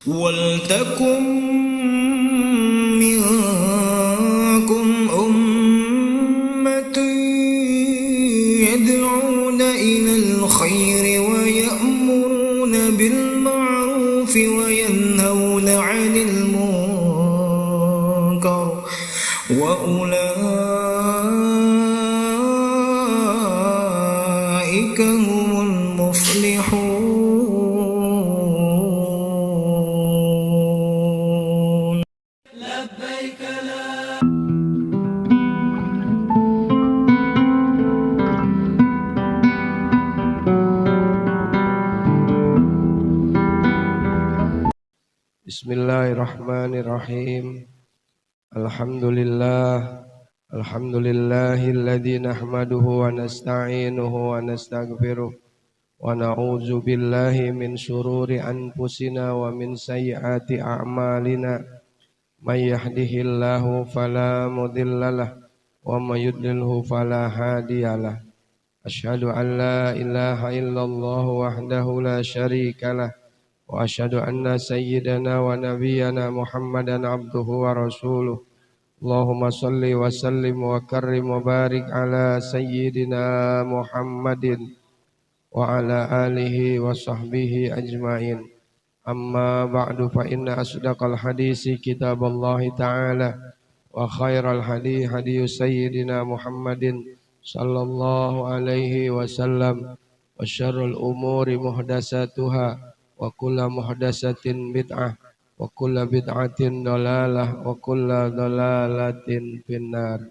ولتكن منكم أمة يدعون إلى الخير ويأمرون بالمعروف وينهون عن المنكر وأولئك هم المفلحون. لبيك لا Bismillahirrahmanirrahim. Alhamdulillahilladzi nahmaduhu wa nasta'inuhu wa nastaghfiruh wa na'udzu billahi min syururi anfusina wa min sayyiati a'malina. May yahdihillahu fala mudhillalah wa may yudlilhu fala hadiyalah. Asyhadu an la ilaha illallah wahdahu la syarikalah wa asyhadu anna sayyidana wa nabiyyana Muhammadan abduhu wa rasuluh. Allahumma salli wa sallim wa karrim wa barik ala sayyidina Muhammadin wa ala alihi wa sahbihi ajmain. Amma ba'du fa inna asdaqal hadisi kitaballahi ta'ala wa khairal hadi hadi sayyidina Muhammadin sallallahu alaihi wasallam wa syarrul umuri muhdasatuha wa kullu muhdasatin bid'ah wa kullu bid'atin dalalah wa kullu dalalatin finnar.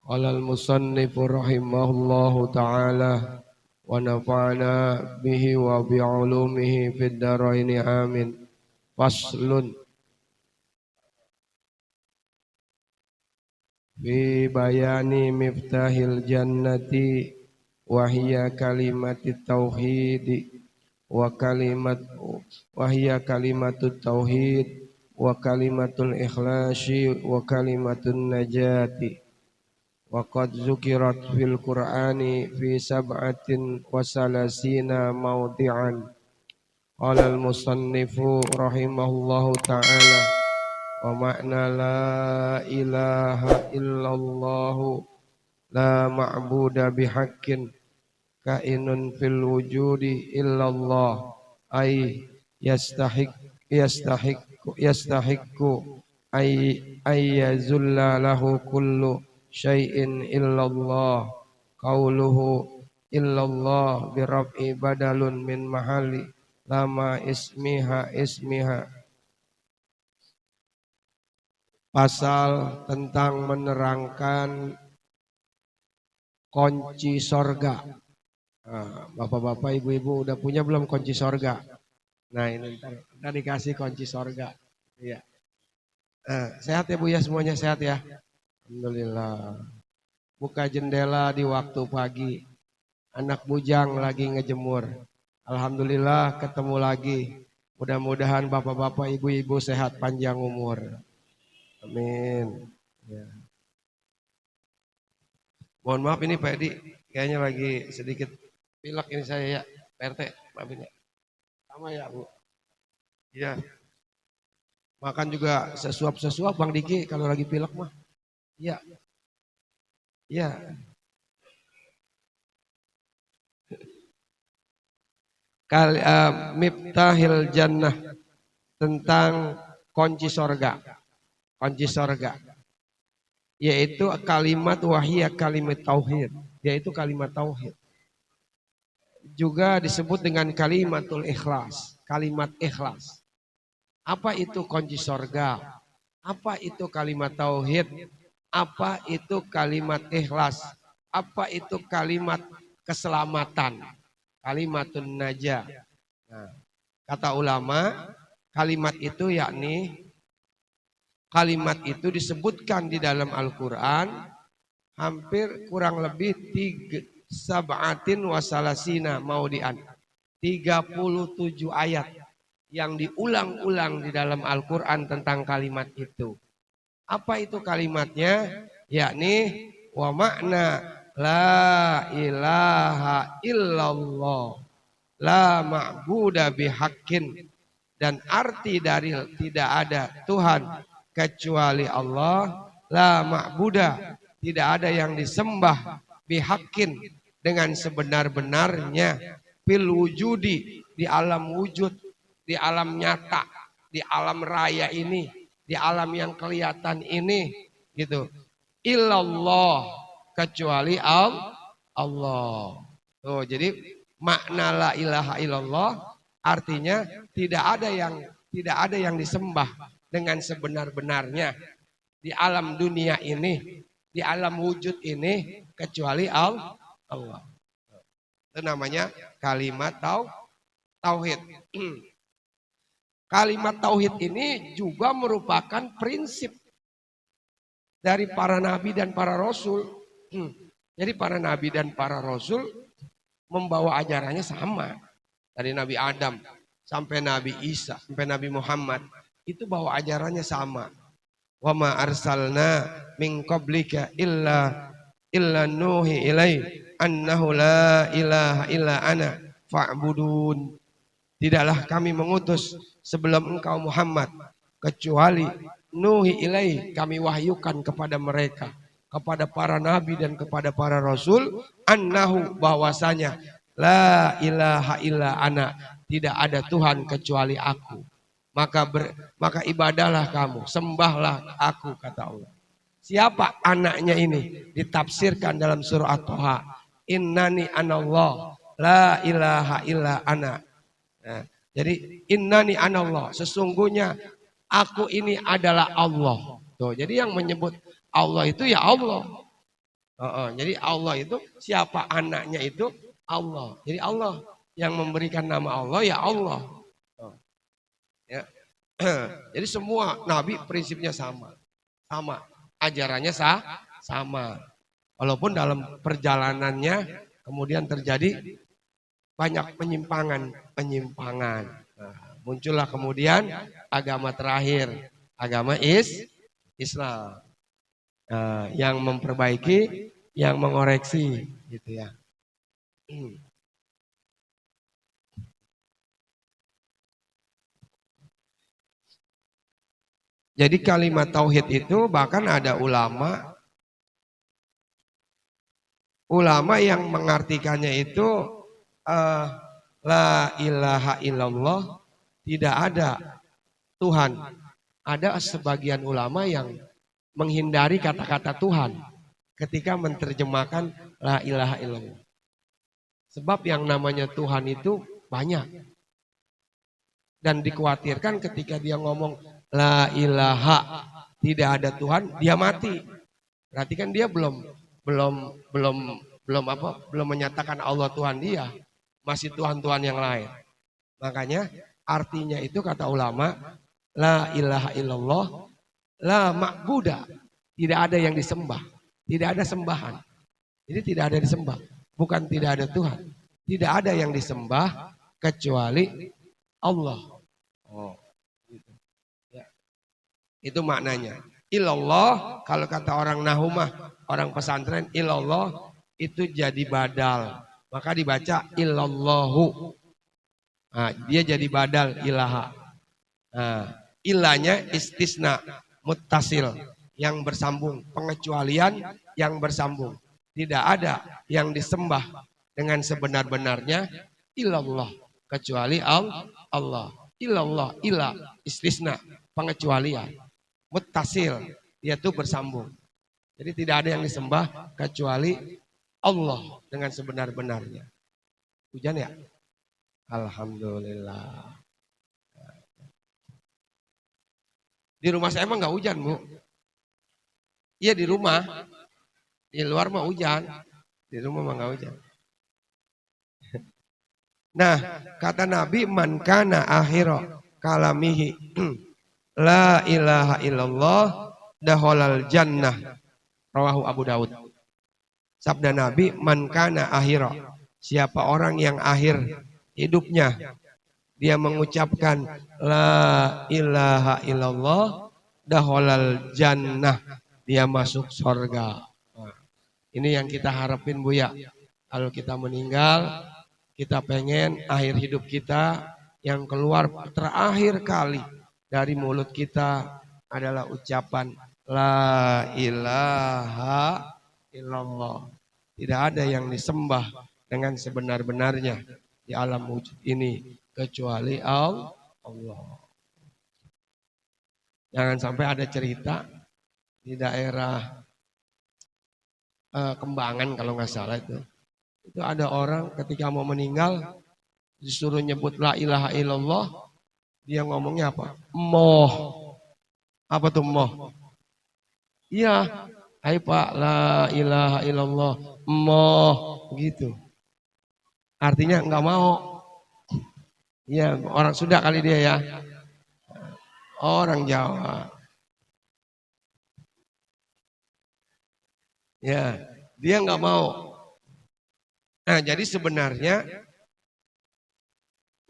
Qala al-musannifu rahimahullahu ta'ala wa nafa'ana bihi wa bi'ulumihi fid dharaini amin. Faslun fi bayani miftahil jannati wa hiya kalimatit tauhid wa hiya kalimatut tauhid wa kalimatul ikhlasi wa kalimatun najati. Wa qad zukirat fil Qur'ani fi sab'atin wa salasina mawdi'an. Qala al-musannifu rahimahullahu ta'ala wa ma'na la ilaha illallah la ma'buda bihaqqin kainun fil wujudi illallah ay yastahiqqu ay yazulla lahu kullu syai'in illallah. Qauluhu illallah birab'i badalun min mahali lama ismiha. Pasal tentang menerangkan kunci sorga. Bapak-bapak, ibu-ibu udah punya belum kunci sorga? Nah ini ntar dikasih kunci sorga. Iya. Sehat ya Bu ya, semuanya sehat ya. Alhamdulillah. Buka jendela di waktu pagi. Anak bujang lagi ngejemur. Alhamdulillah ketemu lagi. Mudah-mudahan bapak-bapak, ibu-ibu sehat panjang umur. Amin. Ya. Mohon maaf ini Pak Edi, kayaknya lagi sedikit pilek ini saya ya. Pak RT, maafin ya. Sama ya Bu. Iya. Makan juga sesuap-sesuap Bang Diki kalau lagi pilek mah. Iya. Iya. Miftahil jannah, tentang kunci sorga. Kunci sorga yaitu kalimat wahiyah kalimat tauhid, yaitu kalimat tauhid. Juga disebut dengan kalimatul ikhlas, kalimat ikhlas. Apa itu kunci sorga? Apa itu kalimat tauhid? Apa itu kalimat ikhlas? Apa itu kalimat keselamatan? Kalimatun najah. Nah, kata ulama, kalimat itu yakni kalimat itu disebutkan di dalam Al-Quran hampir kurang lebih 37 maudian. 37 ayat yang diulang-ulang di dalam Al-Quran tentang kalimat itu. Apa itu kalimatnya? Yakni wa makna la ilaha illallah, la ma'buda bihaqqin, dan arti dari tidak ada Tuhan kecuali Allah, la ma'buda, tidak ada yang disembah, bihaqqin, dengan sebenar-benarnya, fil wujudi, di alam wujud, di alam nyata, di alam raya ini, di alam yang kelihatan ini, gitu. Illallah, kecuali Allah. Tuh, jadi makna la ilaha illallah artinya tidak ada yang disembah dengan sebenar-benarnya di alam dunia ini, di alam wujud ini kecuali Allah. Itu namanya kalimat tauhid. Kalimat tauhid ini juga merupakan prinsip dari para nabi dan para rasul. Jadi para nabi dan para rasul membawa ajarannya sama. Dari Nabi Adam sampai Nabi Isa, sampai Nabi Muhammad, itu bawa ajarannya sama. Wa ma arsalna min qablika illa nuhi ilai annahu la ilaha illa ana fa'budun. Tidaklah kami mengutus sebelum engkau Muhammad kecuali nuhi ilai, kami wahyukan kepada mereka, kepada para nabi dan kepada para rasul, annahu, bahwasanya la ilaha illa ana, tidak ada Tuhan kecuali aku. Maka ibadahlah kamu, sembahlah aku, kata Allah. Siapa anaknya ini? Ditafsirkan dalam surah At-Taha. Innani anallah, la ilaha illa ana. Nah, jadi innani anallah, sesungguhnya aku ini adalah Allah. Tuh, jadi yang menyebut Allah itu ya Allah. Jadi Allah itu siapa anaknya itu? Allah. Jadi Allah yang memberikan nama Allah ya Allah. Ya. Jadi semua nabi prinsipnya sama. Sama. Ajarannya sama. Walaupun dalam perjalanannya kemudian terjadi banyak penyimpangan. Nah, muncullah kemudian agama terakhir, agama Islam. Yang memperbaiki, yang mengoreksi gitu ya. Jadi kalimat tauhid itu bahkan ada ulama yang mengartikannya itu la ilaha illallah, tidak ada Tuhan. Ada sebagian ulama yang menghindari kata-kata Tuhan ketika menerjemahkan la ilaha illallah. Sebab yang namanya Tuhan itu banyak. Dan dikhawatirkan ketika dia ngomong la ilaha, tidak ada Tuhan, dia mati. Berarti kan dia belum menyatakan Allah Tuhan dia, masih Tuhan-Tuhan yang lain. Makanya artinya itu kata ulama, la ilaha illallah, la ma'buda, tidak ada yang disembah, tidak ada sembahan. Jadi tidak ada disembah, bukan tidak ada Tuhan, tidak ada yang disembah kecuali Allah. Gitu. Ya. Itu maknanya. Ilallah, kalau kata orang nahumah, orang pesantren, ilallah itu jadi badal. Maka dibaca ilallahu. Nah, dia jadi badal ilaha. Nah, ilahnya istisna, muttasil, yang bersambung, pengecualian yang bersambung. Tidak ada yang disembah dengan sebenar-benarnya ilallah, kecuali Allah. Ilallah, ilah, istisna, pengecualian. Muttasil, yaitu bersambung. Jadi tidak ada yang disembah kecuali Allah dengan sebenar-benarnya. Hujan ya? Alhamdulillah. Di rumah saya emang nggak hujan, Bu. Iya di rumah. Di luar mah hujan. Di rumah mah nggak hujan. Nah, kata Nabi, man kana akhira kalamihi la ilaha illallah dakhalal jannah. Rawahu Abu Daud. Sabda Nabi, man kana akhira, siapa orang yang akhir hidupnya dia mengucapkan la ilaha illallah dakhalal jannah, dia masuk surga. Ini yang kita harapin Buya. Kalau kita meninggal, kita pengen akhir hidup kita yang keluar terakhir kali dari mulut kita adalah ucapan La ilaha illallah. Tidak ada yang disembah dengan sebenar-benarnya di alam wujud ini kecuali Allah. Jangan sampai ada cerita di daerah Kembangan kalau nggak salah itu. Itu ada orang ketika mau meninggal disuruh nyebut la ilaha illallah, dia ngomongnya apa? Moh. Apa tuh moh? Iya, hai Pak, la ilaha illallah, moh, gitu. Artinya nggak mau. Iya, orang Sunda kali dia ya. Orang Jawa. Ya, dia nggak mau. Nah, jadi sebenarnya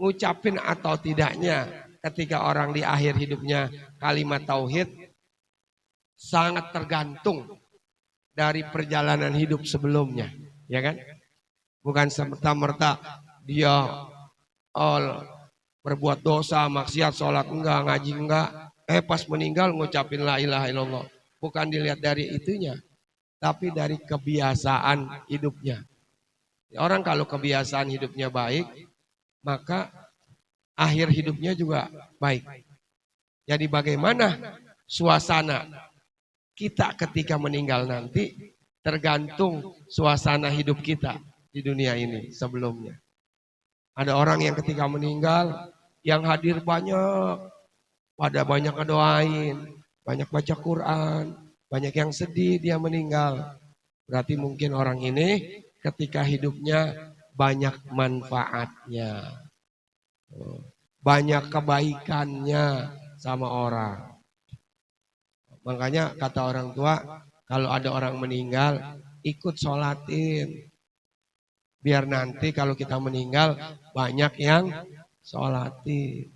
ngucapin atau tidaknya ketika orang di akhir hidupnya kalimat tauhid sangat tergantung dari perjalanan hidup sebelumnya, ya kan? Bukan serta-merta dia berbuat dosa, maksiat, sholat enggak, ngaji enggak, pas meninggal ngucapin la ilaha illallah. Bukan dilihat dari itunya, tapi dari kebiasaan hidupnya. Orang kalau kebiasaan hidupnya baik, maka akhir hidupnya juga baik. Jadi bagaimana suasana kita ketika meninggal nanti tergantung suasana hidup kita di dunia ini sebelumnya. Ada orang yang ketika meninggal yang hadir banyak, pada banyak ngedoain, banyak baca Quran, banyak yang sedih dia meninggal. Berarti mungkin orang ini ketika hidupnya banyak manfaatnya, banyak kebaikannya sama orang. Makanya kata orang tua, kalau ada orang meninggal, ikut sholatin. Biar nanti kalau kita meninggal, banyak yang sholatin.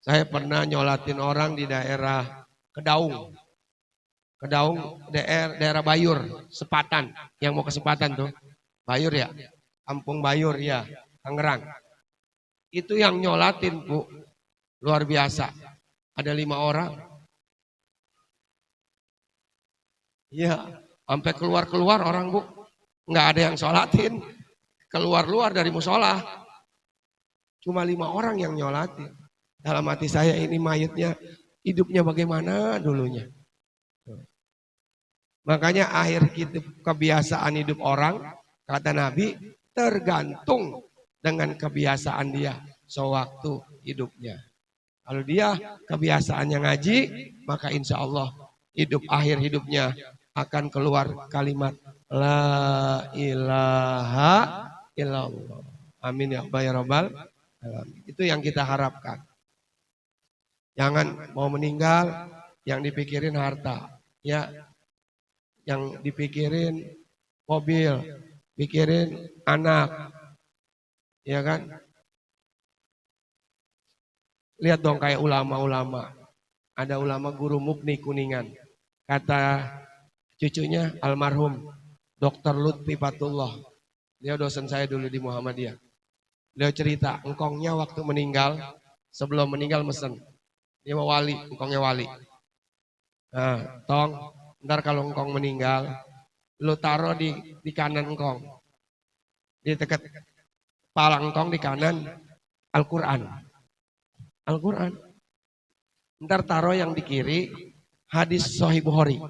Saya pernah nyolatin orang di daerah Kedaung. Kedaung, daerah Bayur, Sepatan. Yang mau ke Sepatan tuh. Bayur ya? Kampung Bayur ya, Tangerang. Itu yang nyolatin Bu, luar biasa. Ada 5 orang. Iya, sampai keluar-keluar orang Bu. Nggak ada yang sholatin. Keluar-luar dari musola. Cuma 5 orang yang nyolatin. Dalam hati saya ini mayatnya hidupnya bagaimana dulunya. Makanya akhir hidup, kebiasaan hidup orang, kata Nabi, tergantung dengan kebiasaan dia sewaktu hidupnya. Kalau dia kebiasaannya ngaji, maka insya Allah hidup akhir hidupnya akan keluar kalimat La ilaha illallah. Amin ya rabbal alamin. Itu yang kita harapkan. Jangan mau meninggal yang dipikirin harta, ya. Yang dipikirin mobil, pikirin anak, ya kan? Lihat dong kayak ulama-ulama. Ada ulama guru Mukni Kuningan. Kata cucunya almarhum Dr. Lutfi Fatullah. Dia dosen saya dulu di Muhammadiyah. Dia cerita, engkongnya waktu meninggal, sebelum meninggal mesen. Dia mau wali, engkongnya wali. Nah, tong, ntar kalau engkong meninggal, lu taruh di kanan engkong. Di dekat kepala engkong di kanan Al-Quran. Al-Quran. Ntar taruh yang di kiri hadis Sahih Bukhari.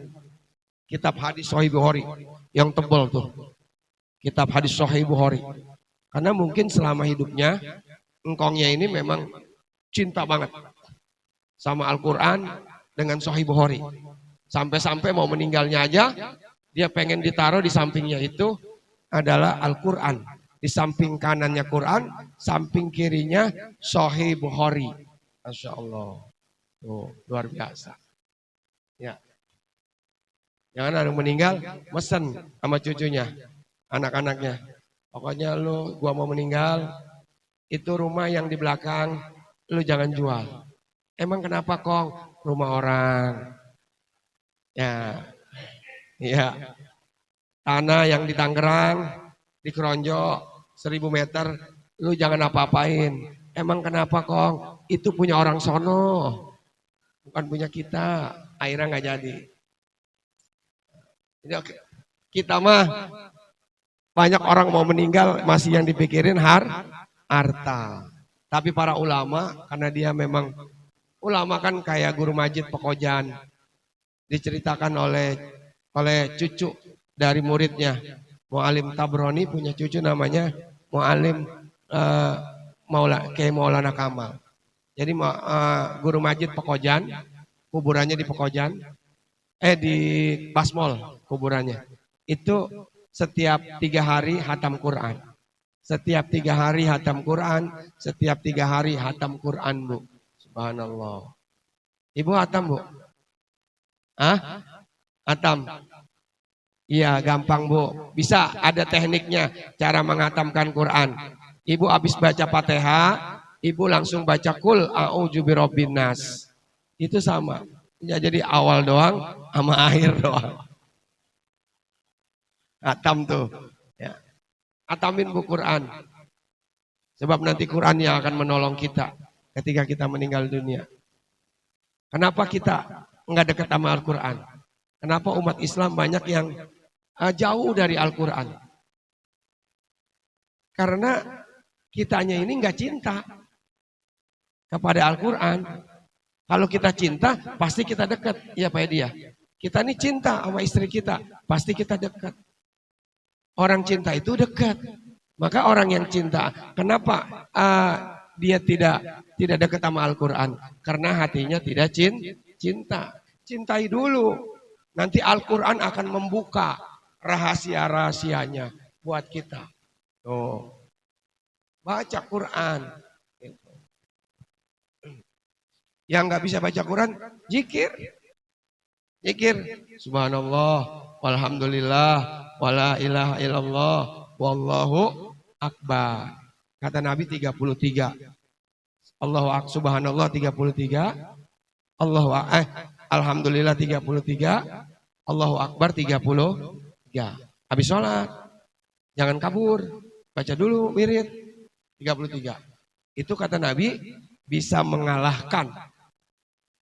Kitab hadis Sahih Bukhari yang tebal tuh. Kitab hadis Sahih Bukhari. Karena mungkin selama hidupnya engkongnya ini memang cinta banget sama Al-Quran dengan Sahih Bukhari. Sampai-sampai mau meninggalnya aja dia pengen ditaruh di sampingnya itu adalah Al-Quran. Di samping kanannya Quran, samping kirinya Sahih Bukhari. Masya Allah. Tuh, luar biasa. Ya. Jangan ada yang meninggal, mesen sama cucunya, anak-anaknya. Pokoknya gua mau meninggal, itu rumah yang di belakang, lu jangan jual. Emang kenapa Kong? Rumah orang. Ya, Iya. Tanah yang di Tangerang, di Keronjo, 1.000 meter, lu jangan apa-apain. Emang kenapa Kong? Itu punya orang sono, bukan punya kita. Akhirnya nggak jadi. Jadi, oke. Kita mah banyak orang mau meninggal masih yang dipikirin harta. Tapi para ulama, karena dia memang ulama kan kayak Guru Majid Pekojan, diceritakan oleh cucu dari muridnya Mu'alim Tabroni, punya cucu namanya Mu'alim Maulana Kamal. Jadi Guru Majid Pekojan, kuburannya di Pekojan, di Basmol kuburannya. Itu setiap 3 hari hatam Quran. Setiap 3 hari hatam Quran, setiap 3 hari hatam Quran, Bu. Subhanallah. Ibu hatam, Bu? Hah? Hatam? Iya, gampang, Bu. Bisa, ada tekniknya cara menghatamkan Quran. Ibu habis baca Fatihah, Ibu langsung baca Qul a'udzu birabbin nas. Itu sama. Ya, jadi awal doang sama akhir doang. Hatam tuh. Ya. Hatamin Bu Quran. Sebab nanti Quran yang akan menolong kita ketika kita meninggal dunia. Kenapa kita nggak dekat sama Al-Quran? Kenapa umat Islam banyak yang jauh dari Al-Quran? Karena kitanya ini nggak cinta kepada Al-Quran. Kalau kita cinta, pasti kita dekat. Iya Pak Edi ya. Kita ini cinta sama istri kita, pasti kita dekat. Orang cinta itu dekat. Maka orang yang cinta, kenapa dia tidak dekat sama Al-Quran? Karena hatinya tidak cinta. Cintai dulu. Nanti Al-Quran akan membuka rahasia-rahasianya buat kita. Tuh. Baca Quran. Yang nggak bisa baca Quran, zikir. Zikir. Subhanallah, walhamdulillah, wala ilaha illallah, wallahu akbar. Kata Nabi 33. Subhanallah 33. Alhamdulillah 33. Allahu akbar 33. Habis sholat, jangan kabur. Baca dulu wirid 33. Itu kata Nabi bisa mengalahkan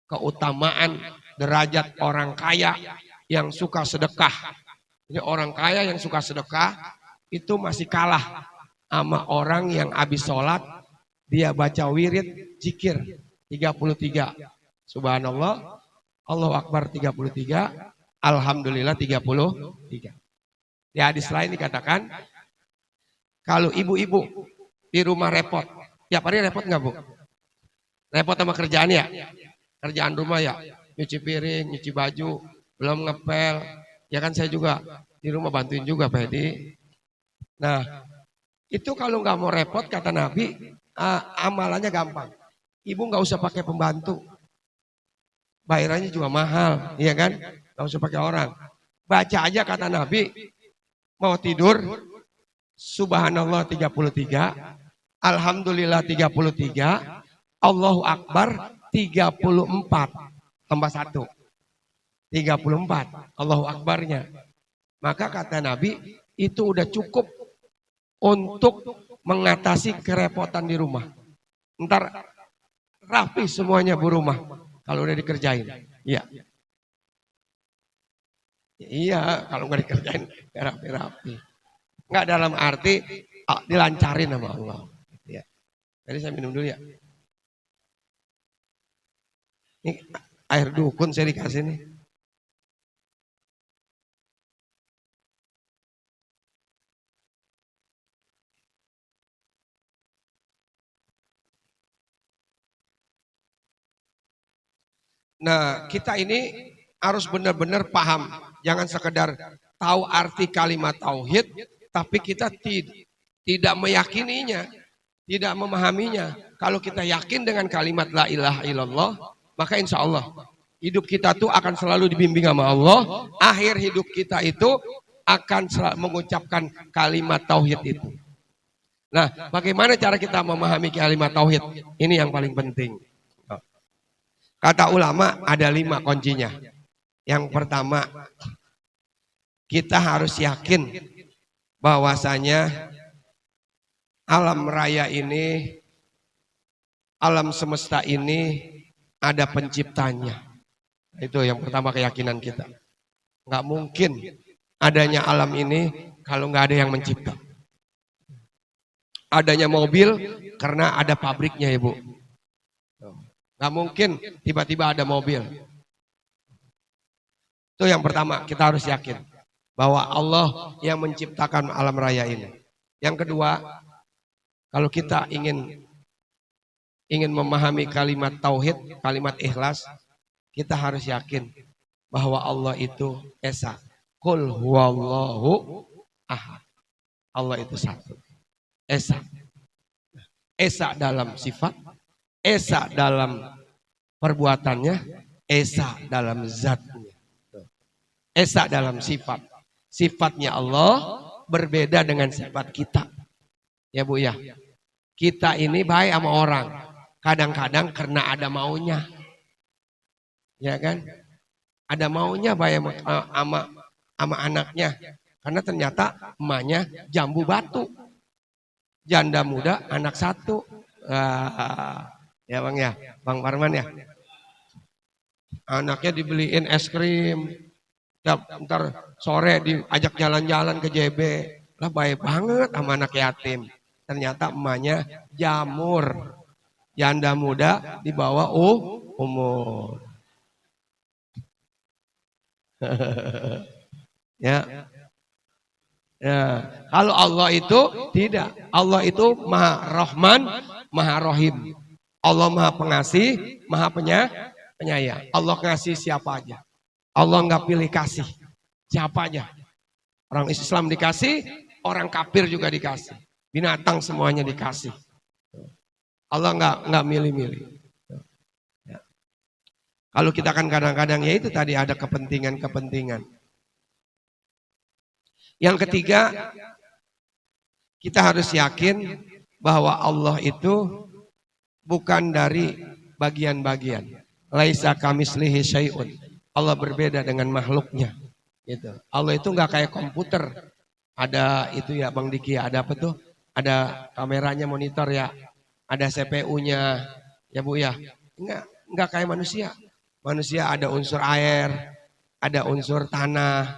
keutamaan derajat orang kaya yang suka sedekah. Jadi orang kaya yang suka sedekah itu masih kalah sama orang yang habis sholat dia baca wirid zikir 33. Subhanallah, Allahu Akbar 33, Alhamdulillah 33. Di hadis lain dikatakan kalau ibu-ibu di rumah repot, tiap hari repot nggak Bu? Repot sama kerjaan ya? Kerjaan rumah ya? Nyuci piring, nyuci baju, belum ngepel. Ya kan saya juga di rumah bantuin juga Pak Edi. Nah, itu kalau nggak mau repot kata Nabi, amalannya gampang. Ibu nggak usah pakai pembantu. Bayarannya juga mahal, iya kan? Nggak usah pakai orang. Baca aja kata Nabi, mau tidur, Subhanallah 33, Alhamdulillah 33, Allahu Akbar 34, tambah 1. 34, Allahu Akbarnya. Maka kata Nabi, itu udah cukup untuk mengatasi kerepotan di rumah. Ntar rapi semuanya bu rumah kalau udah dikerjain. Iya. Iya, kalau nggak dikerjain nggak rapi-rapi. Nggak dalam arti dilancarin sama Allah. Ya. Jadi saya minum dulu ya. Ini air dukun saya dikasih nih. Nah, kita ini harus benar-benar paham. Jangan sekedar tahu arti kalimat tauhid, tapi kita tidak meyakininya, tidak memahaminya. Kalau kita yakin dengan kalimat la ilaha illallah, maka insya Allah hidup kita tuh akan selalu dibimbing sama Allah. Akhir hidup kita itu akan mengucapkan kalimat tauhid itu. Nah, bagaimana cara kita memahami kalimat tauhid? Ini yang paling penting. Kata ulama ada 5 kuncinya. Yang pertama, kita harus yakin bahwasanya alam raya ini, alam semesta ini ada penciptanya. Itu yang pertama keyakinan kita. Nggak mungkin adanya alam ini kalau nggak ada yang mencipta. Adanya mobil karena ada pabriknya, Ibu. Nggak mungkin tiba-tiba ada mobil. Itu yang pertama, kita harus yakin bahwa Allah yang menciptakan alam raya ini. Yang kedua, kalau kita ingin memahami kalimat tauhid, kalimat ikhlas, kita harus yakin bahwa Allah itu esa. Qul huwallahu ahad. Allah itu satu. Esa. Esa dalam sifat, esa dalam perbuatannya, esa dalam zatnya. Esa dalam sifat. Sifatnya Allah berbeda dengan sifat kita. Ya Bu ya. Kita ini baik sama orang. Kadang-kadang karena ada maunya. Ya kan? Ada maunya baik sama anaknya. Karena ternyata emaknya jambu batu. Janda muda, anak satu. Ya Bang ya, Bang Parman ya. Anaknya dibeliin es krim. Ntar sore diajak jalan-jalan ke JB. Lah baik banget sama anak yatim. Ternyata emaknya jamur. Janda muda dibawa umur. Ya. Ya, kalau Allah itu tidak. Allah itu Maha Rahman, Maha Rahim. Allah Maha Pengasih, Maha Penyayang. Allah ngasih siapa aja. Allah nggak pilih kasih siapa aja. Orang Islam dikasih, orang kafir juga dikasih. Binatang semuanya dikasih. Allah nggak milih-milih. Ya. Kalau kita kan kadang-kadang ya itu tadi ada kepentingan-kepentingan. Yang ketiga, kita harus yakin bahwa Allah itu bukan dari bagian-bagian. Laisa kamislihi syai'un. Allah berbeda dengan makhluknya. Gitu. Allah itu nggak kayak komputer. Ada itu ya Bang Diki, ada apa tuh? Ada kameranya, monitor ya. Ada CPU-nya, ya Bu ya. Enggak kayak manusia. Manusia ada unsur air, ada unsur tanah,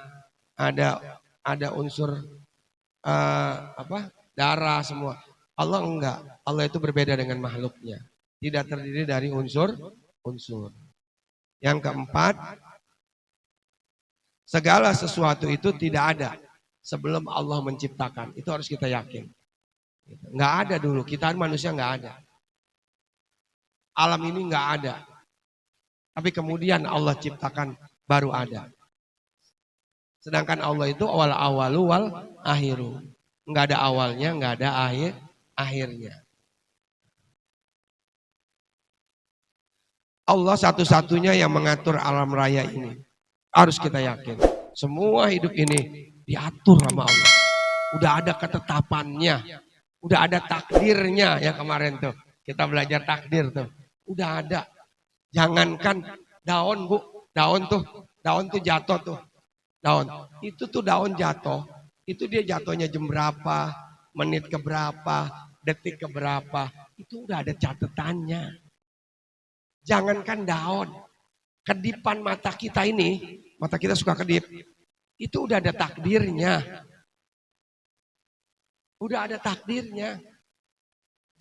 ada unsur darah semua. Allah enggak. Allah itu berbeda dengan makhluknya. Tidak terdiri dari unsur. Yang keempat, segala sesuatu itu tidak ada sebelum Allah menciptakan. Itu harus kita yakin. Enggak ada dulu. Kita manusia enggak ada. Alam ini enggak ada. Tapi kemudian Allah ciptakan baru ada. Sedangkan Allah itu awalu wal akhiru. Enggak ada awalnya, enggak ada akhirnya. Allah satu-satunya yang mengatur alam raya ini. Harus kita yakin. Semua hidup ini diatur sama Allah. Udah ada ketetapannya. Udah ada takdirnya yang kemarin tuh. Kita belajar takdir tuh. Udah ada. Jangankan daun Bu. Daun tuh jatuh tuh. Daun. Itu tuh daun jatuh. Itu dia jatuhnya jam berapa. Menit ke berapa. Detik ke berapa. Itu udah ada catatannya. Jangankan daun. Kedipan mata kita ini. Mata kita suka kedip. Itu udah ada takdirnya. Udah ada takdirnya.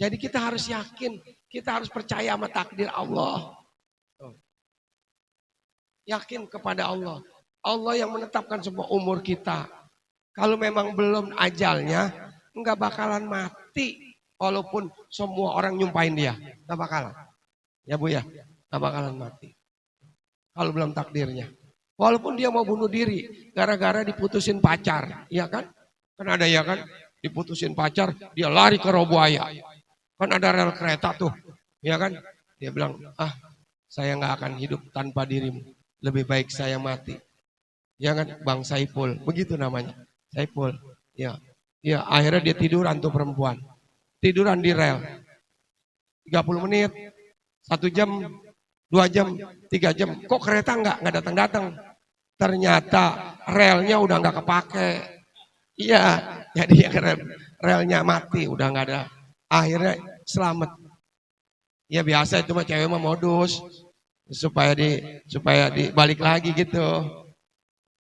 Jadi kita harus yakin. Kita harus percaya sama takdir Allah. Yakin kepada Allah. Allah yang menetapkan semua umur kita. Kalau memang belum ajalnya, enggak bakalan mati. Walaupun semua orang nyumpahin dia. Enggak bakalan. Ya Bu ya, enggak bakalan mati. Kalau belum takdirnya. Walaupun dia mau bunuh diri, gara-gara diputusin pacar. Iya kan? Kan ada ya kan? Diputusin pacar, dia lari ke Robuaya. Kan ada rel kereta tuh. Iya kan? Dia bilang, saya enggak akan hidup tanpa dirimu. Lebih baik saya mati. Ya kan? Bang Saiful. Begitu namanya. Saiful. Ya. Ya, akhirnya dia tiduran tuh perempuan. Tiduran di rel. 30 menit. 1 jam. 2 jam. 3 jam. Kok kereta enggak datang-datang. ternyata relnya udah nggak kepake. Iya, jadi relnya mati, udah nggak ada. Akhirnya selamat. Ya biasa itu mah cewek mah modus supaya dibalik lagi gitu.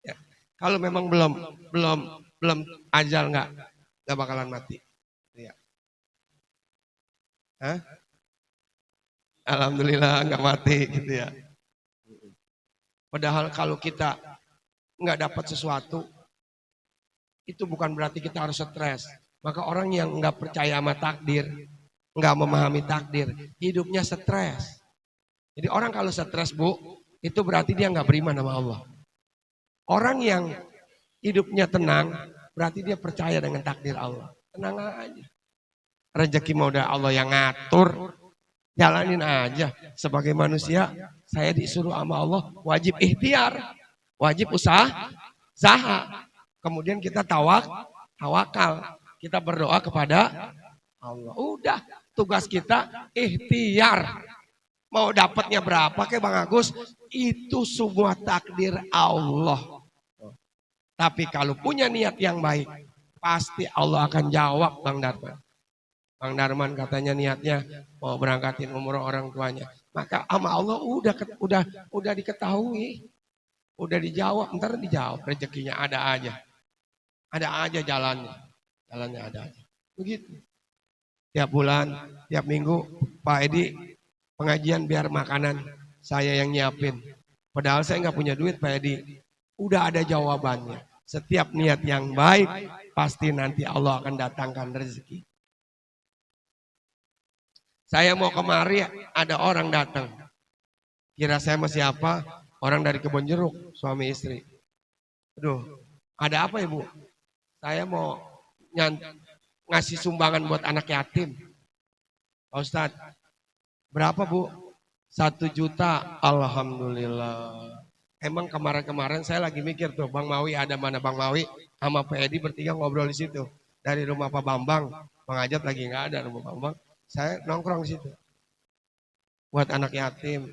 Ya, kalau memang belum ajal nggak bakalan mati. Ya. Hah? Alhamdulillah nggak mati gitu ya. Padahal kalau kita nggak dapat sesuatu, itu bukan berarti kita harus stres. Maka orang yang nggak percaya sama takdir, nggak memahami takdir, hidupnya stres. Jadi orang kalau stres bu, itu berarti dia nggak beriman sama Allah. Orang yang hidupnya tenang, berarti dia percaya dengan takdir Allah. Tenang aja. Rezeki mau udah Allah yang ngatur, jalanin aja. Sebagai manusia, saya disuruh sama Allah wajib ikhtiar, wajib usaha. Kemudian kita tawakal, kita berdoa kepada Allah. Udah, tugas kita ikhtiar. Mau dapatnya berapa ke Bang Agus? Itu semua takdir Allah. Tapi kalau punya niat yang baik, pasti Allah akan jawab Bang Darman. Bang Darman katanya niatnya mau berangkatin umroh orang tuanya. Maka sama Allah udah diketahui. Udah dijawab, ntar dijawab. Rezekinya ada aja. Ada aja jalannya. Jalannya ada aja. Begitu. Tiap bulan, tiap minggu, Pak Edi pengajian biar makanan saya yang nyiapin. Padahal saya nggak punya duit Pak Edi. Udah ada jawabannya. Setiap niat yang baik, pasti nanti Allah akan datangkan rezeki. Saya mau kemari, ada orang datang. Kira saya sama siapa? Orang dari Kebon Jeruk, suami istri. Aduh, ada apa ibu? Saya mau ngasih sumbangan buat anak yatim. Pak Ustadz, berapa bu? 1 juta, Alhamdulillah. Emang kemarin-kemarin saya lagi mikir tuh, Bang Mawi ada mana Bang Mawi sama Pak Edi bertiga ngobrol di situ. Dari rumah Pak Bambang, Bang Ajat lagi nggak ada rumah Pak Bambang. Saya nongkrong di situ. Buat anak yatim,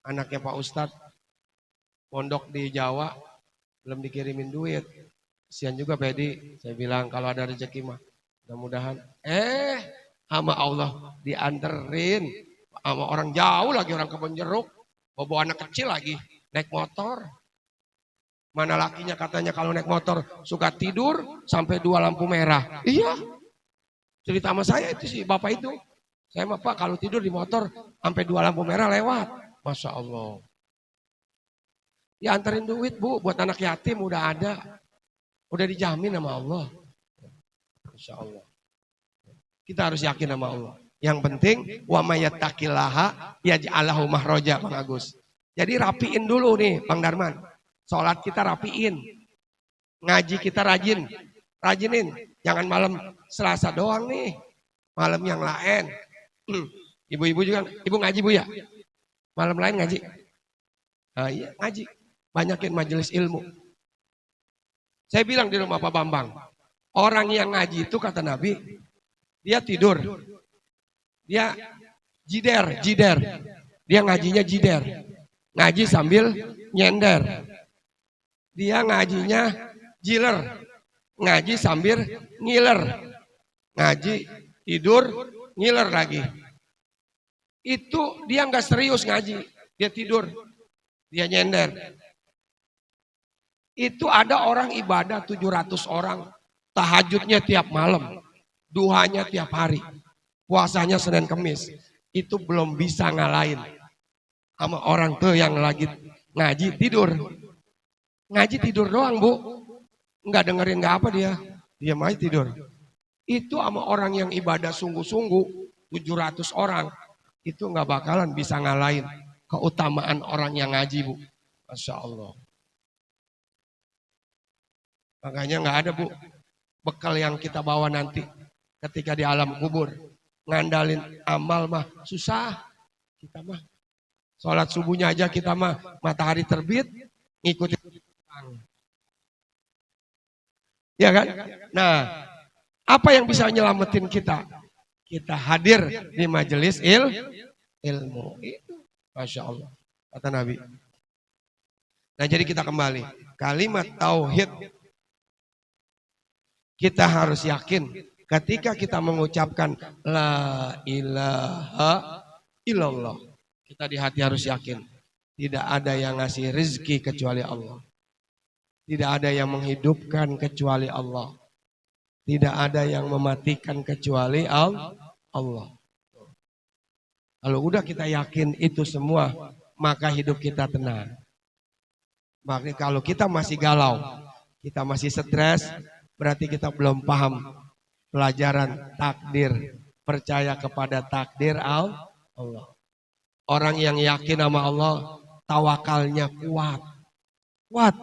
anaknya Pak Ustadz, pondok di Jawa, belum dikirimin duit. Kasihan juga Pak Edi. Saya bilang kalau ada rezeki mah, mudah-mudahan. Sama Allah dianterin, sama orang jauh lagi, orang Kebon Jeruk, bawa anak kecil lagi. Naik motor. Mana lakinya katanya kalau naik motor suka tidur sampai 2 lampu merah. Iya. Cerita sama saya itu sih bapak itu. Saya mah Pak kalau tidur di motor sampai 2 lampu merah lewat. Masya Allah. Ya anterin duit bu buat anak yatim udah ada. Udah dijamin sama Allah. Masya Allah. Kita harus yakin sama Allah. Yang penting wa mayattaqillaha yaj'alahu mahroja Bang Agus. Jadi rapiin dulu nih Bang Darman. Sholat kita rapiin. Ngaji kita rajinin. Jangan malam Selasa doang nih. Malam yang lain. Ibu-ibu juga, ibu ngaji bu ya? Malam lain ngaji? Iya ngaji. Banyakin majelis ilmu. Saya bilang di rumah Pak Bambang. Orang yang ngaji itu kata Nabi. Dia tidur. Dia jider. Dia ngajinya jider. Ngaji sambil nyender. Dia ngajinya jiler. Ngaji sambil ngiler. Ngaji, tidur, ngiler lagi. Itu dia nggak serius ngaji. Dia tidur. Dia nyender. Itu ada orang ibadah 700 orang. Tahajudnya tiap malam. Duhanya tiap hari. Puasanya Senin Kemis. Itu belum bisa ngalahin sama orang tuh yang lagi ngaji tidur. Ngaji tidur doang bu. Nggak dengerin nggak apa dia. Diam aja tidur. Itu sama orang yang ibadah sungguh-sungguh 700 orang. Itu nggak bakalan bisa ngalahin keutamaan orang yang ngaji bu. Masya Allah. Makanya nggak ada bu bekal yang kita bawa nanti ketika di alam kubur. Ngandalin amal mah susah. Kita mah sholat subuhnya aja kita mah matahari terbit ngikutin. Ya kan? Nah, apa yang bisa nyelamatin kita? Kita hadir di majelis ilmu. Itu, Masya Allah. Kata Nabi. Nah, jadi kita kembali. Kalimat tauhid kita harus yakin ketika kita mengucapkan la ilaha illallah. Kita di hati harus yakin tidak ada yang ngasih rezeki kecuali Allah. Tidak ada yang menghidupkan kecuali Allah. Tidak ada yang mematikan kecuali Allah. Kalau udah kita yakin itu semua, maka hidup kita tenang. Maka kalau kita masih galau, kita masih stres, berarti kita belum paham pelajaran takdir, percaya kepada takdir Allah. Orang yang yakin sama Allah, tawakalnya kuat. Kuat.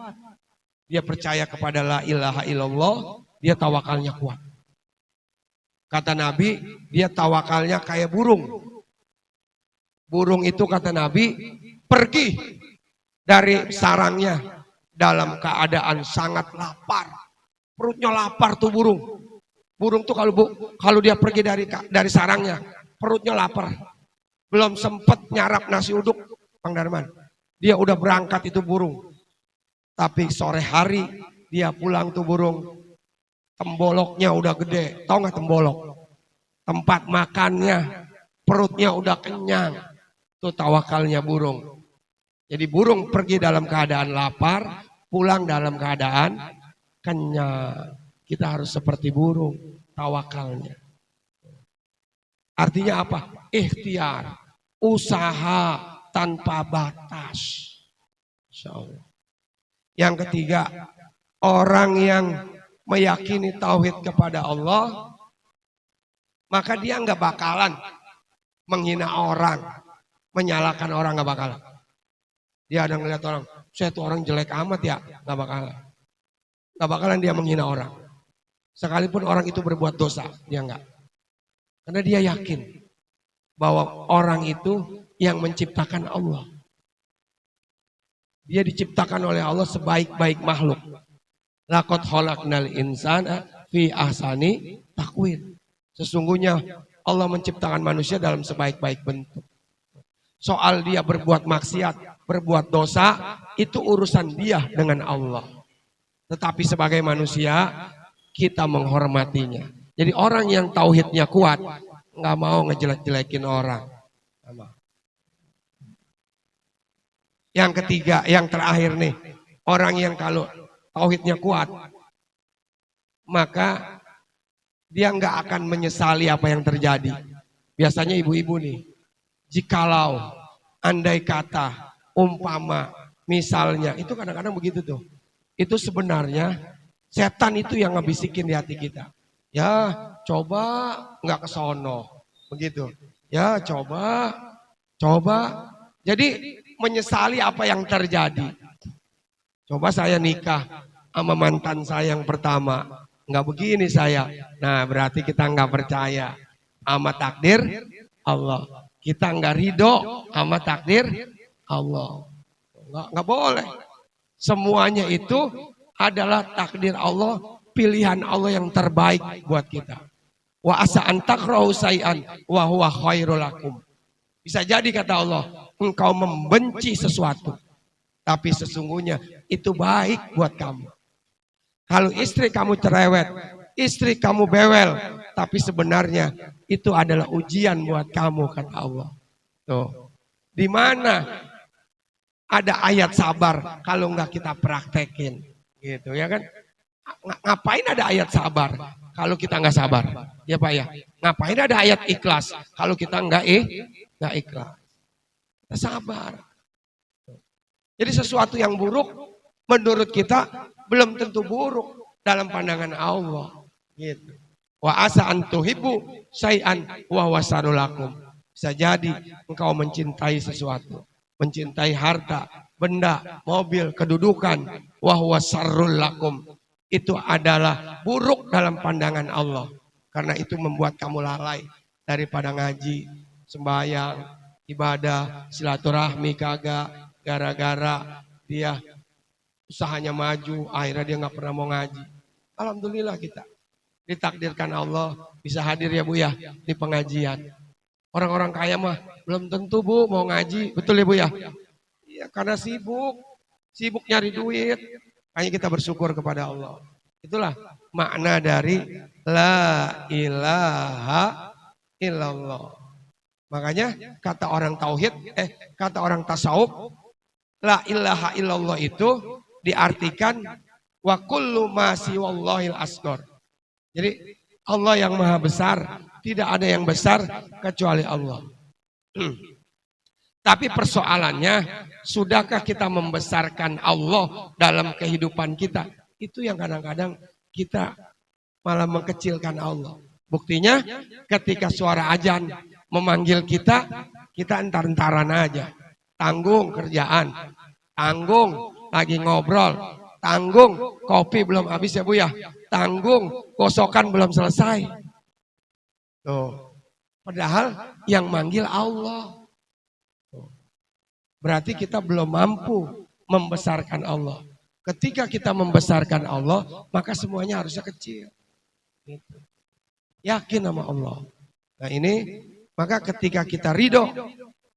Dia percaya kepada la ilaha illallah, dia tawakalnya kuat. Kata Nabi, dia tawakalnya kayak burung. Burung itu kata Nabi, pergi dari sarangnya dalam keadaan sangat lapar. Perutnya lapar tuh burung. Burung tuh kalau dia pergi dari sarangnya, perutnya lapar. Belum sempat nyarap nasi uduk, Bang Darman. Dia udah berangkat itu burung. Tapi sore hari dia pulang tuh burung, temboloknya udah gede. Tahu nggak tembolok? Tempat makannya, perutnya udah kenyang. Itu tawakalnya burung. Jadi burung pergi dalam keadaan lapar, pulang dalam keadaan kenyang. Kita harus seperti burung, tawakalnya. Artinya apa? Ikhtiar, usaha tanpa batas. Insya Allah. Yang ketiga, orang yang meyakini tauhid kepada Allah, maka dia nggak bakalan menghina orang, menyalahkan orang, nggak bakalan. Dia ada ngeliat orang, saya tuh orang jelek amat ya, nggak bakalan. Nggak bakalan dia menghina orang. Sekalipun orang itu berbuat dosa, dia nggak. Karena dia yakin bahwa orang itu yang menciptakan Allah. Dia diciptakan oleh Allah sebaik-baik makhluk. Laqad khalaqnal insana fi ahsani taqwim. Sesungguhnya Allah menciptakan manusia dalam sebaik-baik bentuk. Soal dia berbuat maksiat, berbuat dosa, itu urusan dia dengan Allah. Tetapi sebagai manusia, kita menghormatinya. Jadi orang yang tauhidnya kuat, nggak mau ngejelek-jelekin orang. Yang ketiga, yang terakhir nih, orang yang kalau tauhidnya kuat, maka dia nggak akan menyesali apa yang terjadi. Biasanya ibu-ibu nih, jikalau, andai kata, umpama, misalnya, itu kadang-kadang begitu tuh. Itu sebenarnya setan itu yang ngebisikin di hati kita. Ya, coba nggak kesono, begitu. Ya, coba. Jadi menyesali apa yang terjadi. Coba saya nikah sama mantan saya yang pertama, nggak begini saya. Nah, berarti kita nggak percaya sama takdir Allah. Kita nggak ridho sama takdir Allah. Nggak boleh. Semuanya itu adalah takdir Allah, pilihan Allah yang terbaik buat kita. Wa asa an takrahu syai'an wa huwa khairul lakum. Bisa jadi kata Allah, engkau membenci sesuatu, tapi sesungguhnya itu baik buat kamu. Kalau istri kamu cerewet, istri kamu bewel, tapi sebenarnya itu adalah ujian buat kamu kata Allah. Tuh, di mana ada ayat sabar kalau nggak kita praktekin, gitu ya kan? Ngapain ada ayat sabar kalau kita nggak sabar, ya Pak ya? Ngapain ada ayat ikhlas kalau kita nggak ikhlas? Kita sabar. Jadi sesuatu yang buruk menurut kita belum tentu buruk dalam pandangan Allah. Gitu. Wa asa an tuhibbu syai'an wa huwa syarrul lakum. Bisa jadi engkau mencintai sesuatu, mencintai harta, benda, mobil, kedudukan, wa huwa syarrul lakum. Itu adalah buruk dalam pandangan Allah. Karena itu membuat kamu lalai daripada ngaji, sembahyang, ibadah, silaturahmi kagak, gara-gara dia usahanya maju, akhirnya dia nggak pernah mau ngaji. Alhamdulillah kita ditakdirkan Allah bisa hadir ya Bu ya di pengajian. Orang-orang kaya mah belum tentu Bu mau ngaji, betul ya Bu ya? Iya karena sibuk. sibuk nyari duit. Hanya kita bersyukur kepada Allah. Itulah makna dari la ilaha illallah. Makanya kata orang tauhid, kata orang tasawuf, la ilaha illallah itu diartikan wa kullu ma siwallahil asghar. Jadi Allah yang maha besar, tidak ada yang besar kecuali Allah. Tapi persoalannya, sudahkah kita membesarkan Allah dalam kehidupan kita? Itu yang kadang-kadang kita malah mengkecilkan Allah. Buktinya ketika suara azan memanggil kita, kita entar-entaran aja. Tanggung kerjaan, tanggung lagi ngobrol, tanggung kopi belum habis ya Bu ya, tanggung gosokan belum selesai. Tuh. Padahal yang manggil Allah. Berarti kita belum mampu membesarkan Allah. Ketika kita membesarkan Allah, maka semuanya harusnya kecil. Gitu. Yakin sama Allah. Nah ini, maka ketika kita ridho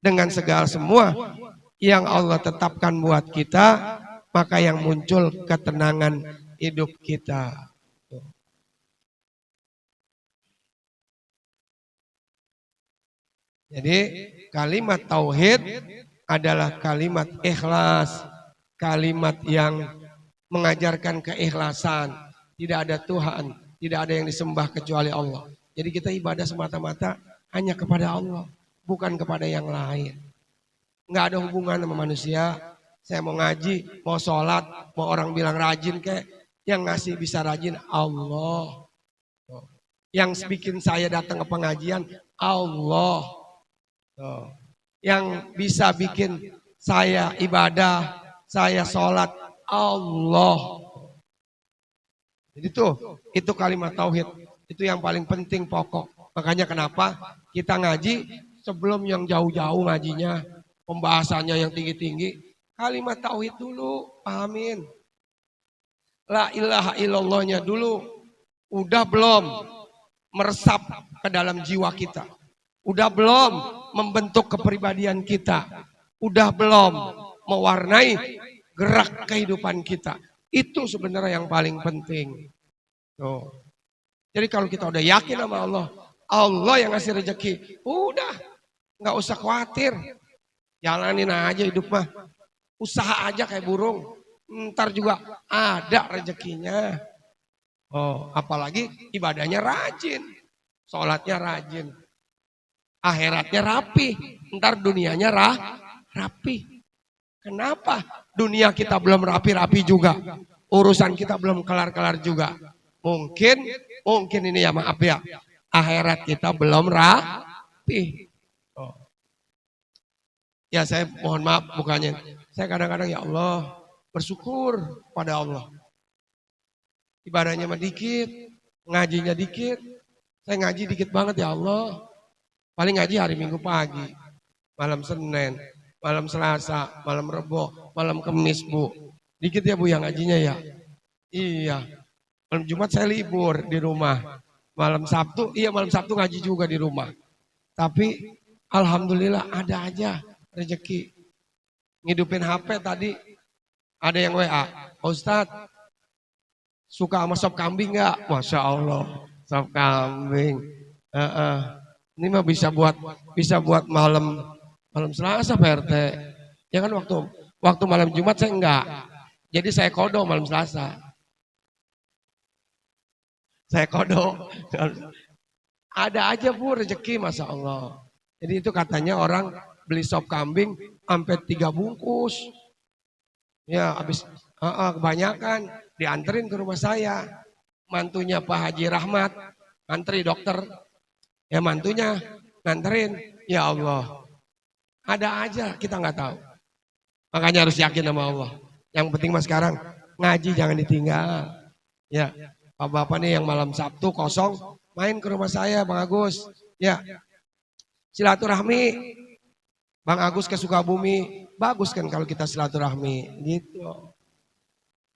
dengan segala semua yang Allah tetapkan buat kita, maka yang muncul ketenangan hidup kita. Jadi kalimat tauhid adalah kalimat ikhlas, kalimat yang mengajarkan keikhlasan. Tidak ada Tuhan, tidak ada yang disembah kecuali Allah. Jadi kita ibadah semata-mata hanya kepada Allah, bukan kepada yang lain. Nggak ada hubungan sama manusia. Saya mau ngaji, mau sholat, mau orang bilang rajin kayak, yang ngasih bisa rajin Allah. Yang bikin saya datang ke pengajian Allah. Yang bisa bikin saya ibadah, saya sholat Allah. Jadi itu kalimat tauhid, itu yang paling penting pokok. Makanya kenapa kita ngaji sebelum yang jauh-jauh ngajinya, pembahasannya yang tinggi-tinggi, kalimat tauhid dulu, pahamin. La ilaha illallahnya dulu, udah belum meresap ke dalam jiwa kita. Udah belum membentuk kepribadian kita. Udah belum mewarnai gerak kehidupan kita. Itu sebenarnya yang paling penting. Tuh. Jadi kalau kita udah yakin sama Allah, Allah yang ngasih rezeki, udah nggak usah khawatir. Jalanin aja hidup mah. Usaha aja kayak burung. Ntar juga ada rezekinya. Oh, apalagi ibadahnya rajin. Sholatnya rajin. Akhiratnya rapi, ntar dunianya rapi. Kenapa dunia kita belum rapi-rapi juga? Urusan kita belum kelar-kelar juga. Mungkin ini ya maaf ya, akhirat kita belum rapi. Oh. Ya saya mohon maaf bukannya. Saya kadang-kadang ya Allah bersyukur pada Allah. Ibadahnya mah dikit, ngajinya dikit. Saya ngaji dikit banget ya Allah. Paling ngaji hari Minggu pagi, malam Senin, malam Selasa, malam Rebo, malam Kamis Bu. Dikit ya Bu yang ngajinya ya. Iya. Malam Jumat saya libur di rumah. Malam Sabtu ngaji juga di rumah. Tapi alhamdulillah ada aja rezeki. Ngidupin HP tadi ada yang WA. Ustadz, suka sama sop kambing nggak? Masya Allah, sop kambing. Ini mah bisa buat malam Selasa Pak RT. Ya kan waktu malam Jumat saya enggak. Jadi saya kodo malam Selasa. Saya kodo. Ada aja Bu rezeki Masya Allah. Jadi itu katanya orang beli sop kambing sampai 3 bungkus. Ya habis kebanyakan dianterin ke rumah saya. Mantunya Pak Haji Rahmat, antri dokter. Ya mantunya nganterin, ya Allah. Ada aja kita nggak tahu. Makanya harus yakin sama Allah. Yang penting mas sekarang ngaji jangan ditinggal. Ya, bapak-bapak nih yang malam Sabtu kosong, main ke rumah saya Bang Agus. Ya, silaturahmi. Bang Agus ke Sukabumi, bagus kan kalau kita silaturahmi, gitu.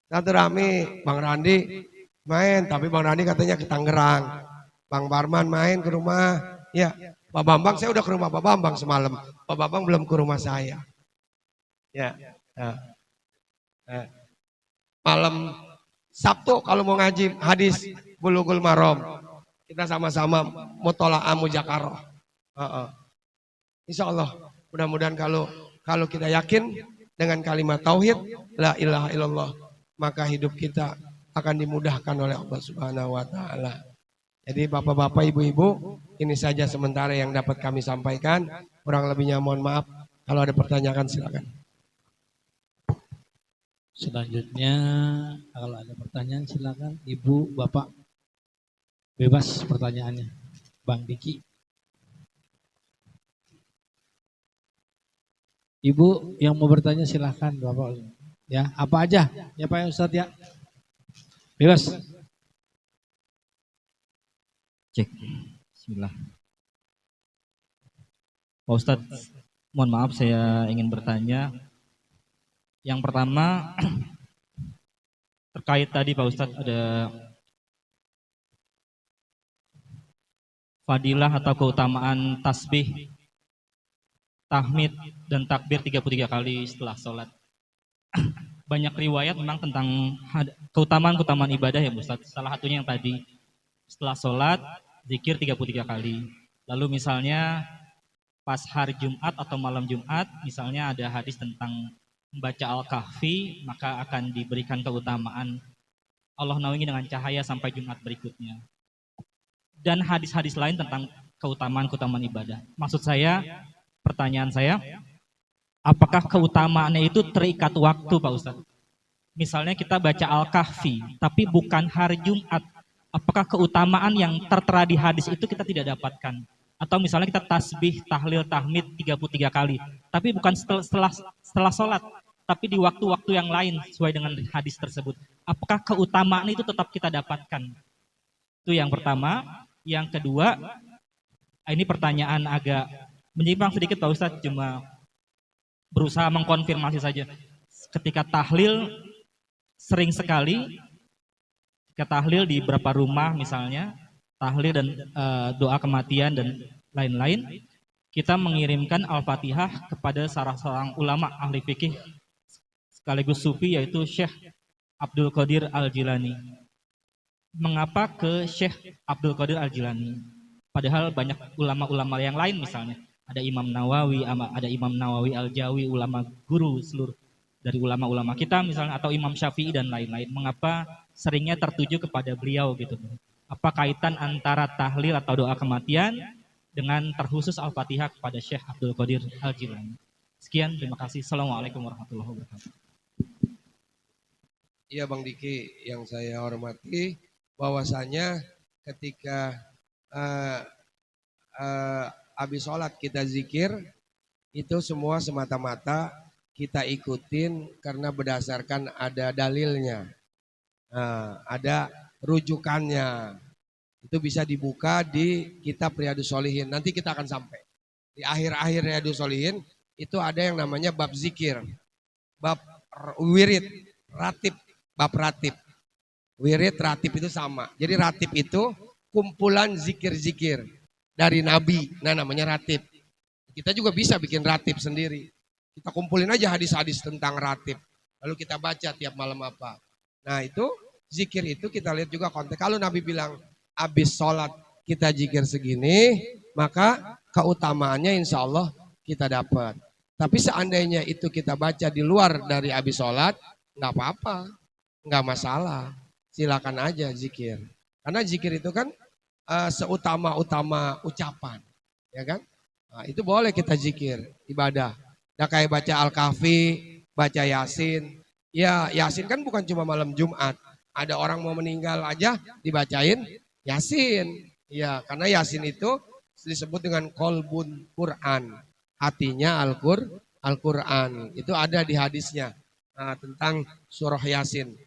Silaturahmi, Bang Randi main, tapi Bang Randi katanya ke Tangerang. Bang Barman main ke rumah, ya. Pak Bambang, saya udah ke rumah Pak Bambang semalam. Pak Bambang belum ke rumah saya. Ya. Nah, malam Sabtu kalau mau ngaji hadis Bulughul Maram. Kita sama-sama mutola'ah muzakarah. Insya Allah mudah-mudahan kalau kita yakin dengan kalimat tauhid la ilaha illallah, maka hidup kita akan dimudahkan oleh Allah Subhanahu wa taala. Jadi bapak-bapak, ibu-ibu, ini saja sementara yang dapat kami sampaikan. Kurang lebihnya mohon maaf. Kalau ada pertanyaan silakan. Selanjutnya kalau ada pertanyaan silakan Ibu, Bapak. Bebas pertanyaannya. Bang Diki. Ibu yang mau bertanya silakan Bapak. Ya, apa aja? Ya Pak Ustadz ya. Bebas. Cek. Bismillah. Pak Ustadz, mohon maaf saya ingin bertanya. Yang pertama terkait tadi Pak Ustadz ada fadilah atau keutamaan tasbih, tahmid dan takbir 33 kali setelah sholat. Banyak riwayat memang tentang keutamaan-keutamaan ibadah ya Ustadz. Salah satunya yang tadi setelah sholat zikir 33 kali. Lalu misalnya pas hari Jumat atau malam Jumat misalnya ada hadis tentang membaca Al-Kahfi maka akan diberikan keutamaan Allah naungi dengan cahaya sampai Jumat berikutnya. Dan hadis-hadis lain tentang keutamaan-keutamaan ibadah. Maksud saya, pertanyaan saya, apakah keutamaannya itu terikat waktu Pak Ustadz? Misalnya kita baca Al-Kahfi, tapi bukan hari Jumat. Apakah keutamaan yang tertera di hadis itu kita tidak dapatkan? Atau misalnya kita tasbih, tahlil, tahmid 33 kali. Tapi bukan setelah sholat, tapi di waktu-waktu yang lain sesuai dengan hadis tersebut. Apakah keutamaan itu tetap kita dapatkan? Itu yang pertama. Yang kedua, ini pertanyaan agak menyimpang sedikit Pak Ustadz, cuma berusaha mengkonfirmasi saja. Ketika tahlil, sering sekali ketika tahlil di beberapa rumah misalnya, tahlil dan doa kematian dan lain-lain, kita mengirimkan Al-Fatihah kepada salah seorang ulama ahli fikih sekaligus sufi yaitu Syekh Abdul Qadir Al-Jilani. Mengapa ke Syekh Abdul Qadir Al-Jilani? Padahal banyak ulama-ulama yang lain misalnya. Ada Imam Nawawi Al-Jawi, ulama guru seluruh dari ulama-ulama kita misalnya, atau Imam Syafi'i dan lain-lain. Mengapa seringnya tertuju kepada beliau gitu? Apa kaitan antara tahlil atau doa kematian dengan terkhusus Al-Fatihah kepada Syekh Abdul Qadir Al-Jilani? Sekian, terima kasih. Assalamualaikum warahmatullahi wabarakatuh. Iya Bang Diki, yang saya hormati, bahwasanya ketika habis sholat kita zikir, itu semua semata-mata kita ikutin karena berdasarkan ada dalilnya, ada rujukannya. Itu bisa dibuka di kitab Riyadhus Shalihin. Nanti kita akan sampai di akhir-akhir Riyadhus Shalihin itu ada yang namanya bab zikir, bab wirid, ratib, bab ratib. Wirid, ratib itu sama. Jadi ratib itu kumpulan zikir-zikir dari Nabi. Nah namanya ratib. Kita juga bisa bikin ratib sendiri. Kita kumpulin aja hadis-hadis tentang ratib. Lalu kita baca tiap malam apa. Nah itu zikir itu kita lihat juga konteks. Kalau Nabi bilang habis sholat kita zikir segini, maka keutamaannya insya Allah kita dapat. Tapi seandainya itu kita baca di luar dari habis sholat, nggak apa-apa, nggak masalah. Silakan aja zikir. Karena zikir itu kan seutama-utama ucapan, ya kan? Nah, itu boleh kita zikir, ibadah. Nah, kayak baca Al-Kahfi, baca Yasin. Ya, Yasin kan bukan cuma malam Jumat. Ada orang mau meninggal aja dibacain Yasin. Ya, karena Yasin itu disebut dengan qalbun Quran. Hatinya Al-Quran. Itu ada di hadisnya. Nah, tentang surah Yasin.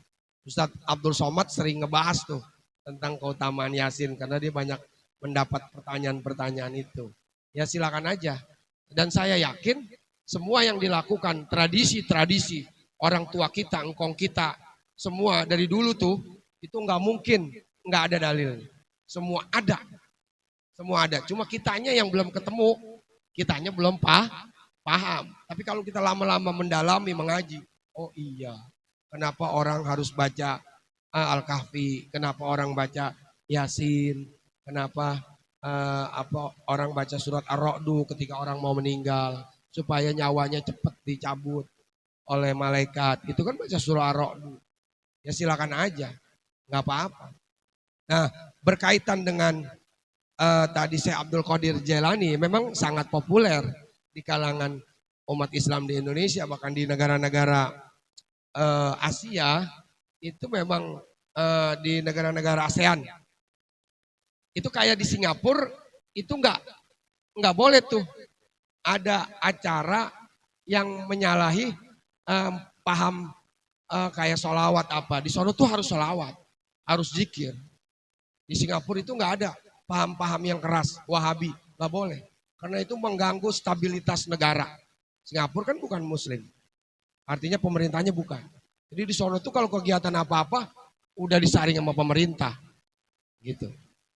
Ustadz Abdul Somad sering ngebahas tuh tentang keutamaan Yasin karena dia banyak mendapat pertanyaan-pertanyaan itu. Ya silakan aja. Dan saya yakin semua yang dilakukan tradisi-tradisi orang tua kita, engkong kita, semua dari dulu tuh itu nggak mungkin nggak ada dalil. Semua ada. Semua ada. Cuma kitanya yang belum ketemu, kitanya belum paham. Tapi kalau kita lama-lama mendalami mengaji, oh iya. Kenapa orang harus baca Al-Kahfi? Kenapa orang baca Yasin? Kenapa orang baca surat Ar-Ra'du ketika orang mau meninggal supaya nyawanya cepat dicabut oleh malaikat? Itu kan baca surah Ar-Ra'du. Ya silakan aja, nggak apa-apa. Nah, berkaitan dengan tadi Syekh Abdul Qadir Jailani memang sangat populer di kalangan umat Islam di Indonesia, bahkan di negara-negara Asia itu memang di negara-negara ASEAN. Itu kayak di Singapura itu nggak boleh tuh ada acara yang menyalahi paham kayak sholawat apa. Di sono tuh harus sholawat, harus zikir. Di Singapura itu nggak ada paham-paham yang keras, Wahabi, nggak boleh. Karena itu mengganggu stabilitas negara. Singapura kan bukan Muslim, artinya pemerintahnya bukan. Jadi di sono tuh kalau kegiatan apa-apa udah disaring sama pemerintah, gitu.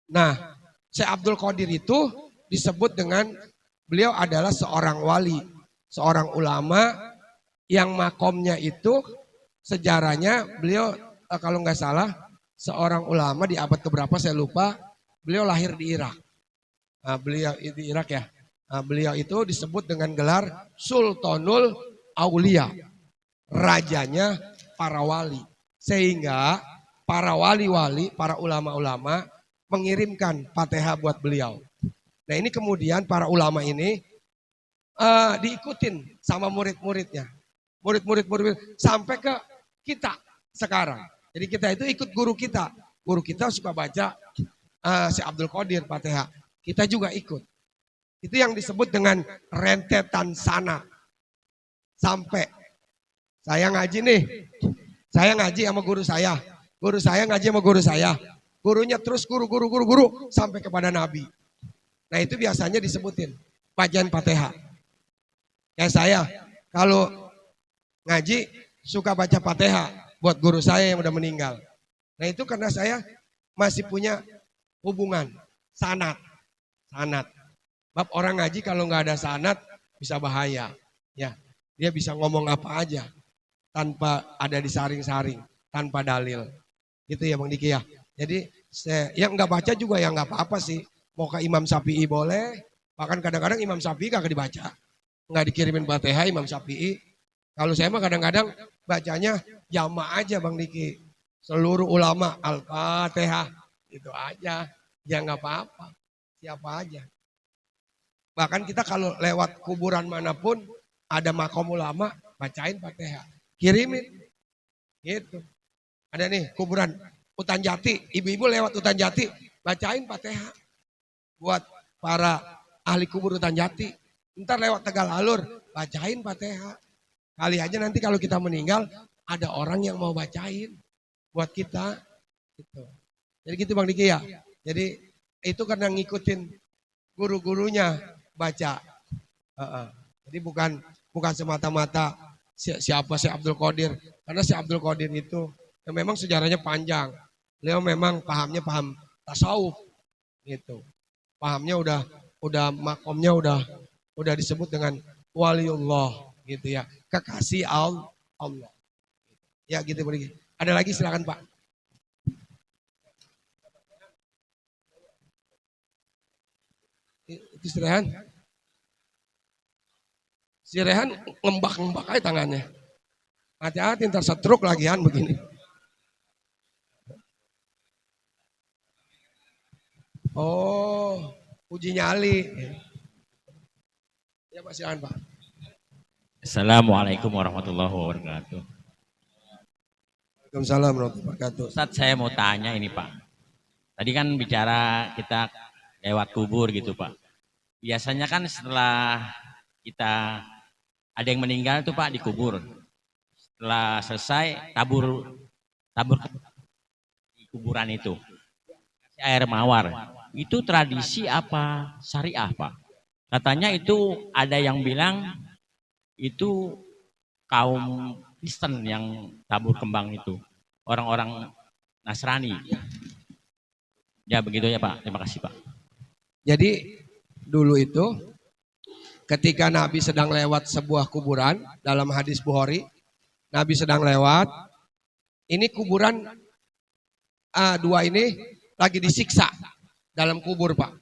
Nah, Syekh Abdul Qadir itu disebut dengan beliau adalah seorang wali, seorang ulama yang makomnya itu sejarahnya beliau kalau nggak salah seorang ulama di abad keberapa saya lupa, beliau lahir di Irak. Beliau di Irak ya. Beliau itu disebut dengan gelar Sultanul Aulia, rajanya para wali. Sehingga para wali-wali, para ulama-ulama mengirimkan Fatihah buat beliau. Nah ini kemudian para ulama ini diikutin sama murid-muridnya. Murid-murid sampai ke kita sekarang. Jadi kita itu ikut guru kita. Guru kita suka baca Syekh Abdul Qadir Fatihah. Kita juga ikut. Itu yang disebut dengan rentetan sana. Sampai saya ngaji nih. Saya ngaji sama guru saya. Guru saya ngaji sama guru saya. Gurunya terus guru sampai kepada Nabi. Nah itu biasanya disebutin bacaan Fatihah. Kayak saya kalau ngaji suka baca Fatihah buat guru saya yang udah meninggal. Nah itu karena saya masih punya hubungan sanad. Bab orang ngaji kalau nggak ada sanad bisa bahaya. Ya, dia bisa ngomong apa aja tanpa ada disaring-saring, tanpa dalil. Gitu ya Bang Diki ya. Jadi yang nggak baca juga ya nggak apa-apa sih. Mau ke Imam Syafi'i boleh. Bahkan kadang-kadang Imam Syafi'i kagak dibaca. Nggak dikirimin Fatihah Imam Syafi'i. Kalau saya mah kadang-kadang bacanya jamaah aja Bang Diki. Seluruh ulama Al-Fatihah. Itu aja. Ya nggak apa-apa. Siapa aja. Bahkan kita kalau lewat kuburan manapun ada makom ulama bacain Fatihah. Kirimin. Gitu. Ada nih kuburan Utan Jati, ibu-ibu lewat Utan Jati, bacain Fatihah buat para ahli kubur Utan Jati. Ntar lewat Tegal Alur, bacain Fatihah. Kali aja nanti kalau kita meninggal, ada orang yang mau bacain buat kita. Gitu. Jadi gitu Bang Diki ya. Jadi itu karena ngikutin guru-gurunya baca. Jadi bukan semata-mata siapa Syekh Abdul Qadir. Karena Syekh Abdul Qadir itu yang memang sejarahnya panjang. Beliau memang pahamnya paham tasawuf gitu. Pahamnya udah makomnya udah disebut dengan waliullah gitu ya. Kekasih Allah. Ya gitu begini. Ada lagi silakan Pak. Itu si Rehan. Si Rehan ngembak aja tangannya. Hati-hati ntar setruk lagian begini. Oh, uji nyali. Ya Pak, silakan Pak. Assalamualaikum warahmatullahi wabarakatuh. Waalaikumsalam warahmatullahi wabarakatuh. Ustadz, saya mau tanya ini Pak. Tadi kan bicara kita lewat kubur gitu Pak. Biasanya kan setelah kita ada yang meninggal tuh Pak dikubur. Setelah selesai tabur di kuburan itu. Air mawar. Itu tradisi apa syariah Pak? Katanya itu ada yang bilang itu kaum Kristen yang tabur kembang itu. Orang-orang Nasrani. Ya begitu ya Pak. Terima kasih Pak. Jadi dulu itu ketika Nabi sedang lewat sebuah kuburan dalam hadis Bukhari. Nabi sedang lewat Ini kuburan dua ini lagi disiksa dalam kubur, Pak.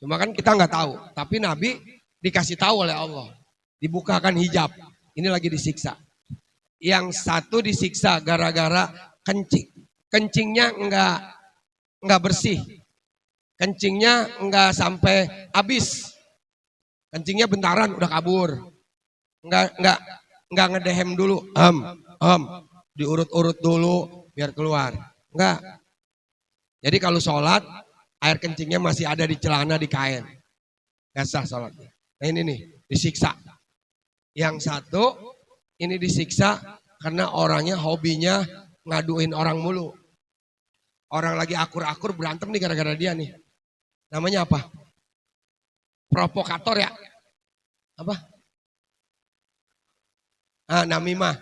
Cuma kan kita nggak tahu. Tapi Nabi dikasih tahu oleh Allah. Dibukakan hijab. Ini lagi disiksa. Yang satu disiksa gara-gara kencing. Kencingnya nggak bersih. Kencingnya nggak sampai habis. Kencingnya bentaran udah kabur. Nggak ngedehem dulu. Diurut-urut dulu biar keluar. Enggak. Jadi kalau sholat, air kencingnya masih ada di celana, di kain. Gak sah sholatnya. Nah ini nih, disiksa. Yang satu, ini disiksa karena orangnya hobinya ngaduin orang mulu. Orang lagi akur-akur berantem nih gara-gara dia nih. Namanya apa? Provokator ya? Apa? Namimah.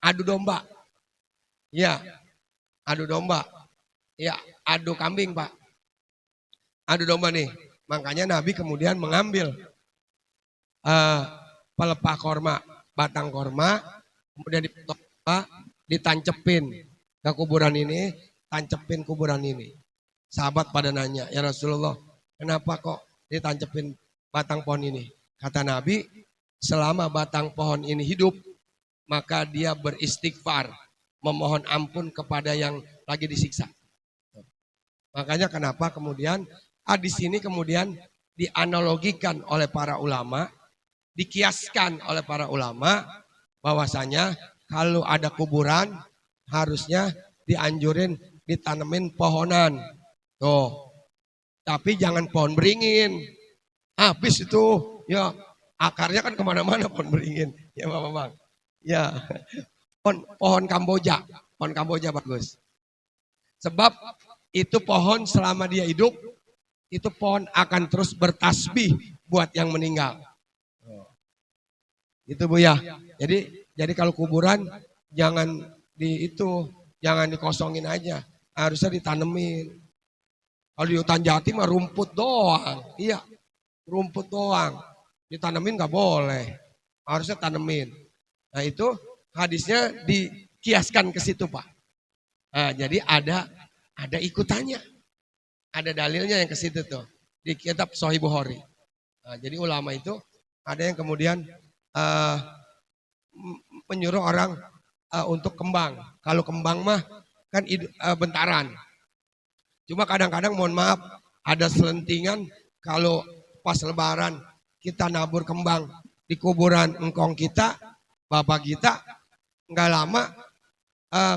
Adu domba. Ya, adu domba. Ya, adu kambing, Pak. Adu domba nih. Makanya Nabi kemudian mengambil pelepah korma, batang korma, kemudian ditancepin ke kuburan ini, tancepin kuburan ini. Sahabat pada nanya, ya Rasulullah, kenapa kok ditancepin batang pohon ini? Kata Nabi, selama batang pohon ini hidup, maka dia beristighfar, memohon ampun kepada yang lagi disiksa. Makanya kenapa kemudian hadis ini kemudian dianalogikan oleh para ulama, dikiaskan oleh para ulama bahwasanya kalau ada kuburan harusnya dianjurin ditanemin pohonan. Tuh. Tapi jangan pohon beringin. Habis itu ya akarnya kan kemana-mana pohon beringin. Ya Bang. Ya. Pohon Kamboja. Pohon Kamboja bagus. Sebab itu pohon selama dia hidup, itu pohon akan terus bertasbih buat yang meninggal. Itu Bu ya. Jadi kalau kuburan jangan jangan dikosongin aja. Harusnya ditanemin. Kalau di hutan jati mah rumput doang. Iya, rumput doang. Ditanemin nggak boleh. Harusnya tanemin. Nah itu hadisnya dikiaskan ke situ Pak. Nah, jadi ada ikutannya. Ada dalilnya yang ke situ tuh. Di kitab Sahih Bukhari. Nah, jadi ulama itu ada yang kemudian menyuruh orang untuk kembang. Kalau kembang mah kan bentaran. Cuma kadang-kadang mohon maaf ada selentingan kalau pas lebaran kita nabur kembang di kuburan engkong kita, bapak kita, nggak lama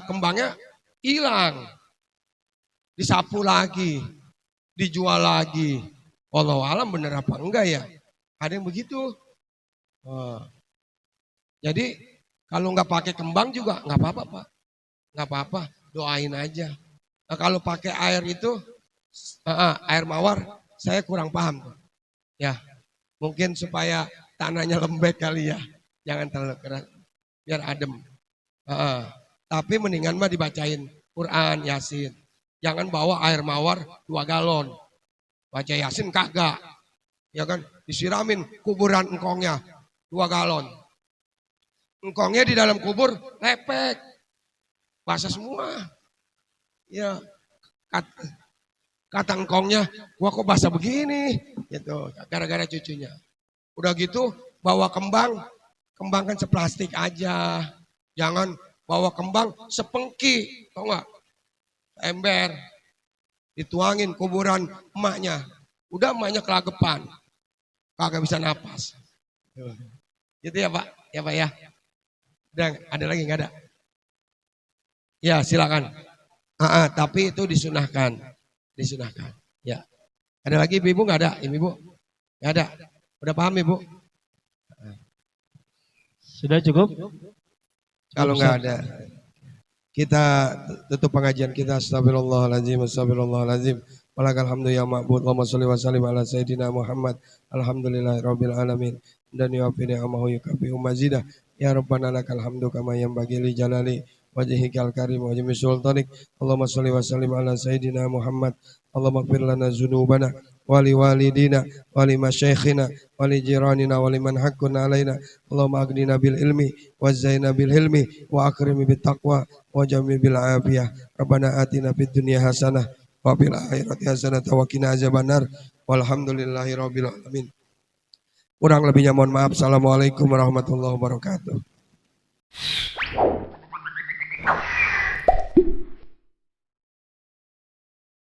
kembangnya hilang. Disapu lagi, dijual lagi. Wallahu alam bener apa enggak ya? Ada yang begitu. Jadi kalau nggak pakai kembang juga nggak apa-apa Pak. Nggak apa-apa, doain aja. Nah, kalau pakai air itu, air mawar, saya kurang paham. Ya, mungkin supaya tanahnya lembek kali ya. Jangan terlalu keras, biar adem. Tapi mendingan mah dibacain Quran, Yasin. Jangan bawa air mawar 2 galon. Baca Yasin kagak. Ya kan, disiramin kuburan engkongnya 2 galon. Engkongnya di dalam kubur lepek. Basah semua. Ya, kata engkongnya, gua kok basah begini, gitu, gara-gara cucunya. Udah gitu, bawa kembang kan seplastik aja, jangan bawa kembang sepengki, tau nggak? Ember, dituangin kuburan emaknya, udah emaknya kelagepan, kagak bisa napas. Gitu ya Pak, ya. Udah, ada lagi nggak ada? Ya silakan. Tapi itu disunahkan. Ya. Ada lagi ibu nggak ada? Ibu nggak ada. Udah paham Ibu? Sudah cukup? Kalau nggak ada, kita tutup pengajian kita. Astagfirullahaladzim. Walakal hamdu ya ma'bud. Allahumma sholli wa sallim ala sayyidina Muhammad. Alhamdulillahirabbil alamin. Dan yu'afi ni'amahu yukafi mazidah. Ya Rabbana lakal hamdu kama yanbaghi li jalali wajhikal karim wa jami sultanik. Allahumma sholli wa sallim ala sayyidina Muhammad. Allahumma ighfir lana dzunubana ولوالدينا ولمشايخنا ولجيراننا ولمن حقنا علينا اللهم أغننا بالعلم وزينا بالحلم وأكرم بالتقوى وجمع بالعافية ربنا آتنا في الدنيا حسنة وفي الآخرة حسنة وقنا عذاب النار walhamdulillahi rabbil alamin. Kurang lebihnya mohon maaf. Assalamualaikum warahmatullahi wabarakatuh.